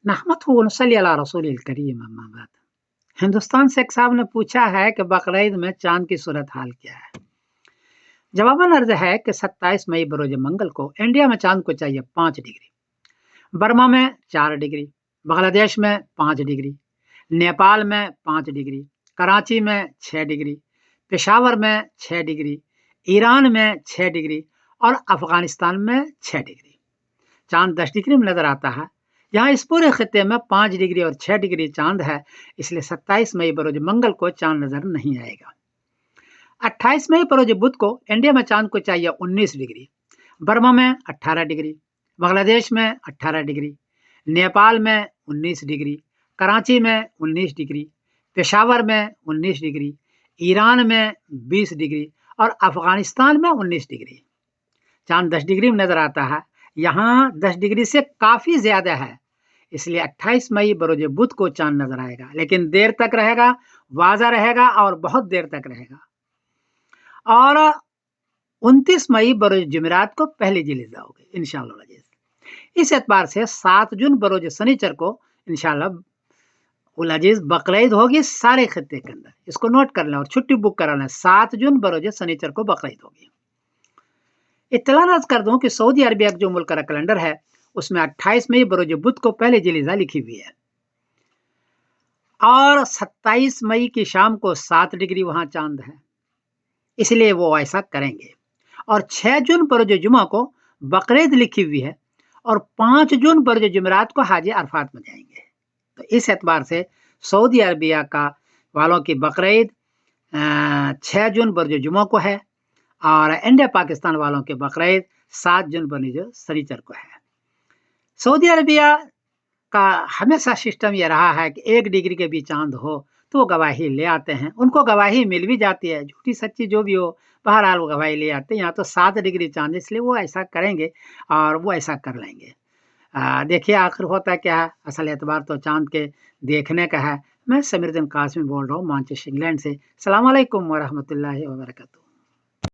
नहमदहु व नसल्ली अला रसूलिल करीम अम्मा बाद। हिंदुस्तान से एक साहब ने पूछा है कि बकरीद में चांद की सूरत हाल क्या है। जवाबन अर्ज है कि 27 मई बरोज मंगल को इंडिया में चांद को चाहिए 5 डिग्री, बर्मा में 4 डिग्री, बांग्लादेश में 5 डिग्री, नेपाल में 5 डिग्री, कराची में 6 डिग्री, पेशावर में 6 डिग्री, ईरान में 6 डिग्री और अफगानिस्तान में 6 डिग्री। चांद 10 डिग्री में नजर आता है। यहाँ इस पूरे खत्ते में 5 डिग्री और 6 डिग्री चांद है, इसलिए 27 मई बरोज मंगल को चांद नजर नहीं आएगा। 28 मई बरोज बुध को इंडिया में चांद को चाहिए 19 डिग्री, बर्मा में 18 डिग्री, बांग्लादेश में 18 डिग्री, नेपाल में 19 डिग्री, कराची में 19 डिग्री, पेशावर में 19 डिग्री, ईरान में 20 डिग्री और अफगानिस्तान में 19 डिग्री। चांद 10 डिग्री में नजर आता है। यहाँ 10 डिग्री से काफी ज्यादा है, इसलिए 28 मई बरोज बुध को चांद नजर आएगा, लेकिन देर तक रहेगा, वाजा रहेगा और बहुत देर तक रहेगा। और 29 मई बरोज जुमेरात को पहली जिलिदा होगी इंशाअल्लाह। इस एतबार से 7 जून बरोज शनिचर को इंशाअल्लाह अजीज बकरीद होगी सारे खत्ते के अंदर। इसको नोट कर लें और छुट्टी बुक करा लें। 7 जून बरोज शनिचर को बकरीद होगी। इत्तला अर्ज कर दूं कि सऊदी अरबिया जो मुल्क का कैलेंडर है उसमें 28 मई बरोज बुध को पहले जिलिदा लिखी हुई है और 27 मई की शाम को 7 डिग्री वहां चांद है, इसलिए वो ऐसा करेंगे। और 6 जून बरोज जुमा को बकरीद लिखी हुई है और 5 जून बरोज जुमेरात को हाजी अरफात में जाएंगे। तो इस एतबार से सऊदी अरबिया का वालों की बकरीद 6 जून बरोज जुमा को है और इंडिया पाकिस्तान वालों के बकरीद 7 जून बरोज शनिचर को है। सऊदी अरबिया का हमेशा सिस्टम यह रहा है कि 1 डिग्री के भी चांद हो तो वो गवाही ले आते हैं, उनको गवाही मिल भी जाती है, झूठी सच्ची जो भी हो, बहरहाल वो गवाही ले आते हैं। यहाँ तो 7 डिग्री चांद, इसलिए वो ऐसा करेंगे और वो ऐसा कर लेंगे। देखिए आखिर होता क्या है। असल एतबार तो चांद के देखने का है। मैं समीरुद्दीन कासमी बोल रहा हूँ मानचेस्टर इंग्लैंड से। अस्सलाम वालेकुम व रहमतुल्लाहि व बरकातहू।